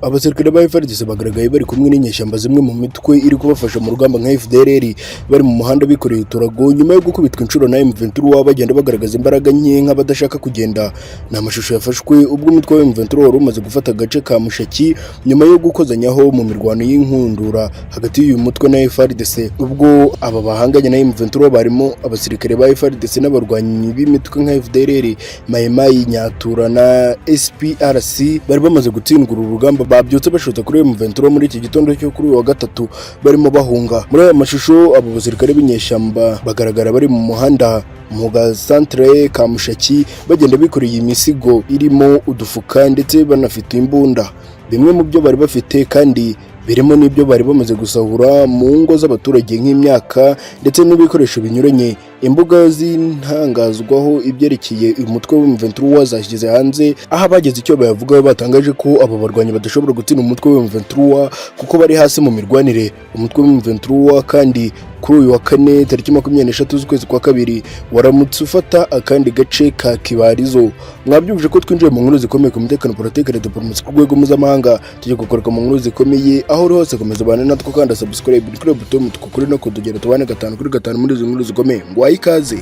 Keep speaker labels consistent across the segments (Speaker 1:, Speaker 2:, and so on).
Speaker 1: Abasirikare ba FARDC bagaragaye bari kumwe n'inyeshyamba zimwe mu mitwe iri kubafasha mu rugamba nka FDLR bari mu muhanda bikoreye uturago nyuma yo gukubitwa inshuro na M23 bagenda bagaragaza imbaraga nke nk'abadashaka kugenda. Ni amashusho yafashwe ubwo umutwe wa M23 wari umaze gufata agace ka Mushaki nyuma yo gukozanyaho mu mirwano y'inkundura hagati y'uyu mutwe na FARDC. Ubwo aba bahanganye na M23 barimo abasirikare ba FARDC n'abarwanyi b'imitwe nka FDLR, Maimai, Nyatura na SPRC bari bamaze gutsindwa uru rugamba babyutse bashota kuri M23 muri iki gitondo cyo kuri wa gatatu barimo bahunga. Muri aya mashusho abo basirikare b'inyeshyamba bagaragara bari mu muhanda mu centre ka Mushaki bagenda bikoreye imisigo irimo udufuka ndetse banafite imbunda. Bimwe mu byo bari bafite kandi birimo n'ibyo bari bamaze gusahura mu ngo z'abaturage nk'imyaka ndetse n'ibikoresho binyuranye. Imbuga z'intangazwaho ibyerekeye umutwe wa M23 zashyize hanze aho bageze icyo bayavugaho batangaje ko abo barwanyi badashobora gutsinda umutwe wa M23 kuko bari hasi mu mirwanire. Umutwe wa M23 kandi kuri uyu wa kane tariki 23 z'ukwezi kwa kabiri waramutse ufata akandi gace ka Kibarizo. Mwabyumvije ko twinjiye mu nkuru zikomeye ku mutekano, politiki na diplomasi ku rwego mpuzamahanga. Tujye gukoreka mu nkuru zikomeye aho uri hose komeza bana natwe kandi subscribe kuri button tukuri no kudugera tubane 5 kuri 5 muri izo nkuru zikomeye. Ngwaye ikaze.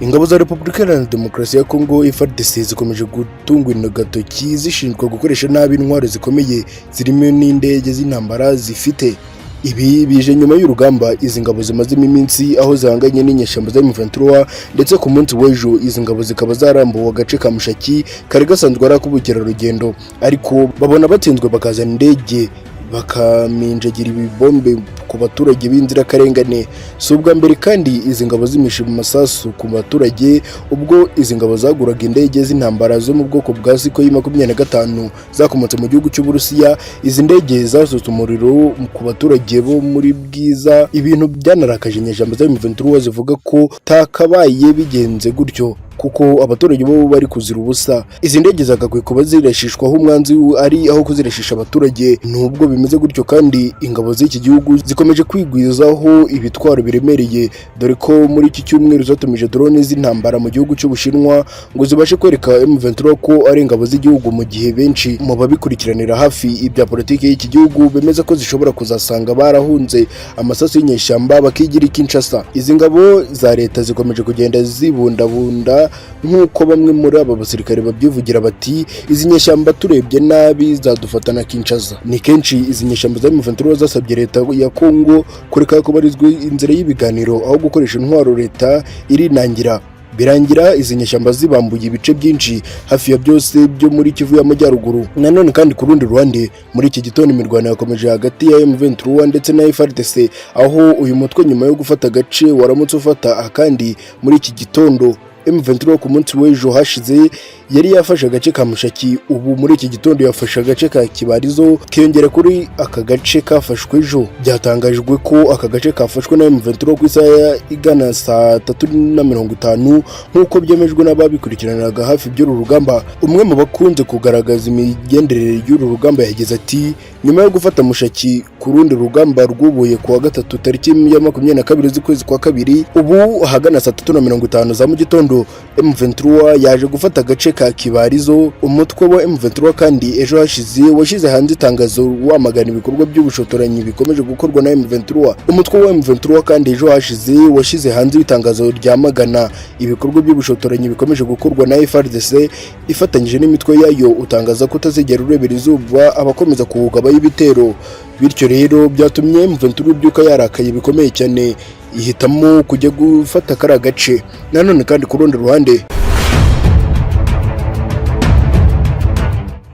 Speaker 1: Ingabo za Repubulika Iharanira Demokarasi ya Kongo FARDC zikomeje gutungwa agatoki zishinjwa gukoresha nabi intwaro zikomeye zirimo n'indege z'intambara zifite. Ibi bije nyuma y'urugamba izi ngabo zimazemo iminsi aho zihanganye n'inyeshyamba za M23 ndetse ku munsi w'ejo izi ngabo zikaba zarambuwe agace ka Mushaki kari gasanzwe ari ak'ubukerarugendo, ariko babona batsinzwe bakazana indege bakaminjagira ibibombe ku baturage b'inzirakarengane. Si ubwa mbere kandi izi ngabo zimishe mu masasu ku baturage ubwo izi ngabo zaguraga indege z'intambara zo mu bwoko bwa Sukhoi 25 zakomotse mu gihugu cy'Uburusiya. Izi ndege zasutse umuriro ku baturage bo muri Bwiza. Ibintu byanarakaje inyeshyamba za M23 zivuga ko takabaye bigenze gutyo kuko abaturage bo bari kuzira ubusa. Izi ndege zagakwiye kuba zirashishwaho umwanzi ari aho kuzirashisha abaturage. Nubwo bimeze gutyo kandi ingabo z'iki gihugu zikomeje kwigwizaho ibitwaro biremereye, dore ko muri iki cyumweru zatumije drone z'intambara mu gihugu cy'Ubushinwa ngo zibashe kwereka M23 ko ari ingabo z'igihugu, mu gihe benshi mu babikurikiranira hafi ibya politiki y'iki gihugu bemeza ko zishobora kuzasanga barahunze amasasu y'inyeshyamba bakigira Kinshasa. Izi ngabo za leta zikomeje kugenda zibundabunda nk'uko bamwe muri aba basirikare babyivugira bati izi nyeshyamba turebye nabi zadufatana Kinshasa. Ni kenshi izi nyeshyamba za M23 zasabye leta ya Kongo kureka kubarizwa inzira y'ibiganiro aho gukoresha intwaro leta irinangira. Birangira izi nyeshyamba zibambuye ibice byinshi hafi ya byose byo muri Kivu y'Amajyaruguru. Nanone kandi ku rundi ruhande muri iki gitondo imirwano yakomeje hagati ya M23 ndetse na FARDC aho uyu mutwe nyuma yo gufata agace waramutse ufata akandi muri iki gitondo. M23 ku munsi w'ejo hashize yari yafashe agace ka Mushaki, ubu muri iki gitondo yafashe agace ka Kibarizo kiyongera kuri aka gace kafashwe ejo. Byatangajwe ko aka gace kafashwe na M23 ku isaha igana saa 3:50 nk'uko byemejwe n'ababikurikiraniraga hafi by'uru rugamba. Umwe mu bakunze kugaragaza imigenderere y'uru rugamba yagize ati nyuma yo gufata Mushaki ku rundi rugamba rwubuye ku wa gatatu tariki ya 22 z'ukwezi kwa kabiri, ubu ahagana saa 3:50 za mu gitondo M23 yaje gufata agace ka Kibarizo. Umutwe wa M23 kandi ejo hashize washize hanze itangazo wamagana ibikorwa by'ubushotoranyi bikomeje gukorwa na M23. Umutwe wa M23 kandi ejo hashize washize hanze itangazo ryamagana ibikorwa by'ubushotoranyi bikomeje gukorwa na FARDC ifatanyije n'imitwe yayo, utangaza ko utazigera urebera izuba abakomeza kuwugabaho ibitero. Bityo rero byatumye M23 byuka yarakaye bikomeye cyane ihitamo kujya gufata kara gace. Nanone kandi ku rundi ruhande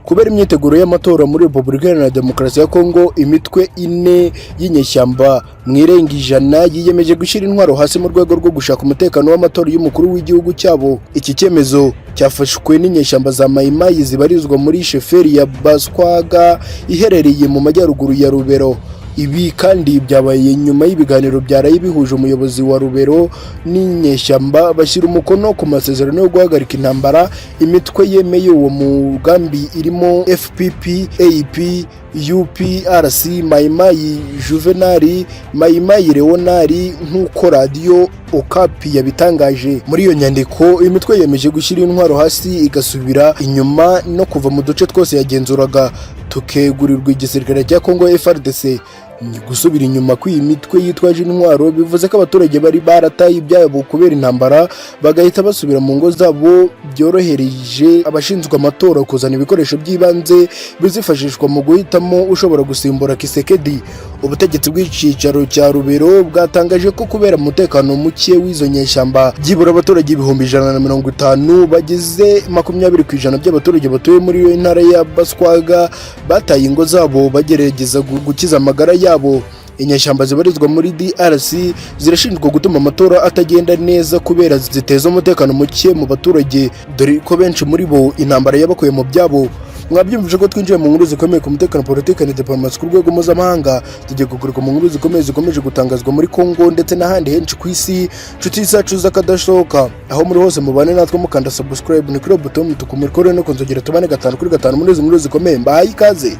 Speaker 1: kubera imyiteguro y'amatora muri Repubulika Iharanira Demokarasi ya Kongo, imitwe ine y'inyeshyamba mwirenga 100 yiyemeje gushyira intwaro hasi mu rwego rwo gushaka umutekano w'amatora y'umukuru w'igihugu cyabo. Iki cyemezo cyafashwe n'inyeshyamba za Maimai zibarizwa muri sheferi ya Baswaga iherereye mu majyaruguru ya Rubero. Ibi kandi byabaye nyuma y'ibiganiro byaraye bihuje umuyobozi wa Rubero n'inyeshyamba bashyira umukono ku masezerano yo guhagarika intambara. Imitwe yemeye uwo mugambi irimo FPP, AP, UPRC, Mayimayi Juvenali, Mayimayi Leonari nk'uko radiyo Okapi yabitangaje. Muri iyo nyandiko imitwe yemeje gushyira intwaro hasi igasubira inyuma no kuva mu duce twose yagenzuraga tukegurirwa igisirikare cya Congo FARDC. Gusubira inyuma kw'iyi mitwe yitwaje intwaro bivuze ko abaturage bari barataye ibyabo kubera intambara bagahita basubira mu ngo zabo. Byorohereje abashinzwe amatora kuzana ibikoresho by'ibanze bizifashishwa mu guhitamo ushobora gusimbura Kisekedi. Ubutegetsi bw'icicaro cya Rubero bwatangaje ko kubera umutekano muke w'izo nyeshyamba byibura abaturage 150 bagize 20% by'abaturage batuye muri iyo ntara ya Baswaga bataye ingo zabo bagerageza gukiza amagara yabo. Inyeshyamba zibarizwa muri DRC zirashinjwa gutuma amatora atagenda neza kubera ziteza umutekano muke mu baturage, dore ko benshi muri bo intambara yabakuye mu byabo. Mwabyumvise ko twinjiye mu nkuru zikomeye ku mutekano, politiki na diplomasi ku rwego mpuzamahanga. Tugiye kugaruka mu nkuru zikomeye zikomeje gutangazwa muri Congo ndetse n'ahandi henshi ku isi. Nshuti zacu z'akadashoka, aho muri hose mubane natwe mukanda subscribe ni kuri buto mutuku muri kore no konzogera tubane 5 kuri 5 muri izi nkuru zikomeye. Mbahaye ikaze.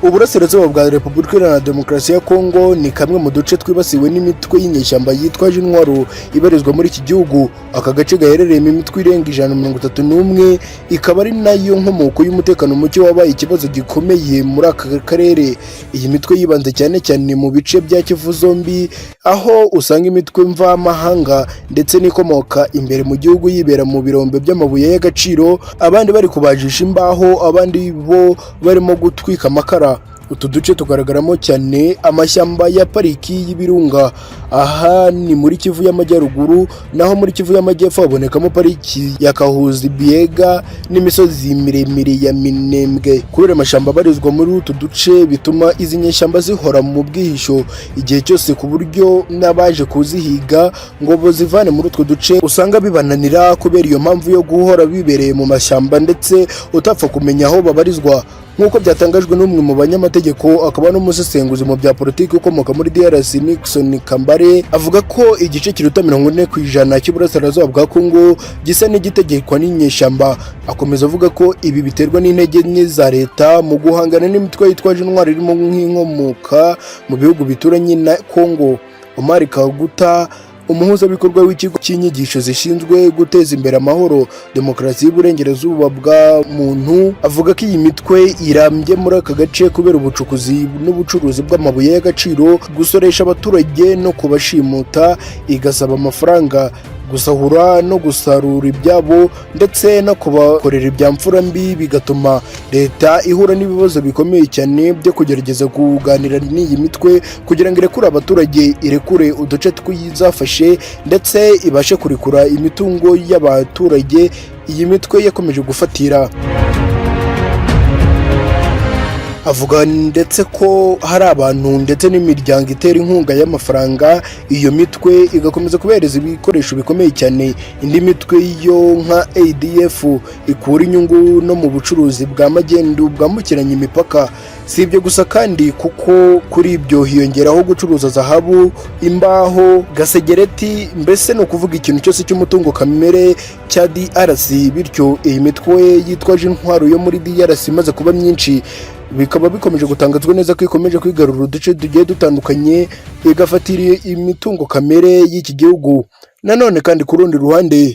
Speaker 1: Uburasirazuba bwa Repubulika Iharanira Demokarasi ya Congo ni kamwe mu duce twibasiwe n'imitwe y'inyeshyamba yitwaje intwaro ibarizwa muri iki gihugu. Aka gace gaherereyemo imitwe irenga 131, ikaba ari nayo nkomoko y'umutekano muke wabaye ikibazo gikomeye muri aka karere. Iyi mitwe yibanze cyane cyane mu bice bya Kivu zombi, aho usanga imitwe mvamahanga ndetse n'ikomoka imbere mu gihugu yibera mu birombe by'amabuye y'agaciro, abandi bari kubajisha imbaho, abandi bo barimo gutwika amakara. Utu duce tugaragaramo cyane amashyamba ya pariki y'ibirunga. Aha ni muri Kivu y'Amajyaruguru, naho muri Kivu y'Amajyepfo habonekamo pariki ya Kahuzi Biega n'imisozi miremire ya Minembwe. Kubera amashyamba barizwa muri utu duce bituma izi nyeshyamba zihora mu bwihisho igihe cyose, ku buryo n'abaje kuzihiga ngo bozivane muri utwo duce usanga bibananira kubera iyo mpamvu yo guhora bibereye mu mashyamba ndetse utapfa kumenya aho babarizwa. Nk'uko byatangajwe n'umwe mu banyamategeko akaba n'umusesenguzi mu bya politiki ukomoka muri DRC, Nixon Kambare, avuga ko igice kiruta 40% cy'uburasirazuba bwa Congo gisa n'igitegekwa n'inyeshyamba. Akomeza avuga ko ibi biterwa n'intege nke za leta mu guhangana n'imitwe yitwaje intwaro irimo nk'inkomoka mu bihugu bituranye na Congo. Omar Kaguta, umuhuzabikorwa w'ikigo cy'inyigisho zishinzwe guteza imbere amahoro, demokarasi y'uburengerazuba bwa muntu, avuga ko iyi mitwe irambye muri aka gace kubera ubucukuzi n'ubucuruzi bw'amabuye y'agaciro, gusoresha abaturage no kubashimuta, igasaba amafaranga, gusahura no gusarura ibyabo ndetse no kubakorera ibyamfura mbi, bigatuma leta ihura n'ibibazo bikomeye cyane byo kugerageza kuganira n'iyi mitwe kugira ngo irekure abaturage, irekure uduce twizafashe ndetse ibashe kurekura imitungo y'abaturage iyi mitwe yakomeje gufatira. Avuga ndetse ko hari abantu ndetse n'imiryango itera inkunga y'amafaranga iyo mitwe igakomeza kubereza ibikoresho bikomeye cyane. Indi mitwe yo nka ADF ikura inyungu no mu bucuruzi bwa magendu bwambukiranya imipaka. Si ibyo gusa kandi, kuko kuri ibyo hiyongeraho gucuruza zahabu, imbaho, gasegereti, mbese no kuvuga ikintu cyose cy'umutungo kamere cya DRC. Bityo iyi mitwe yitwaje intwaro yo muri DRC imaze kuba myinshi, bikaba bikomeje gutangazwa neza ko ikomeje kwigarurira uduce tugiye dutandukanye, igafatira imitungo kamere y'iki gihugu. Nanone kandi ku rundi ruhande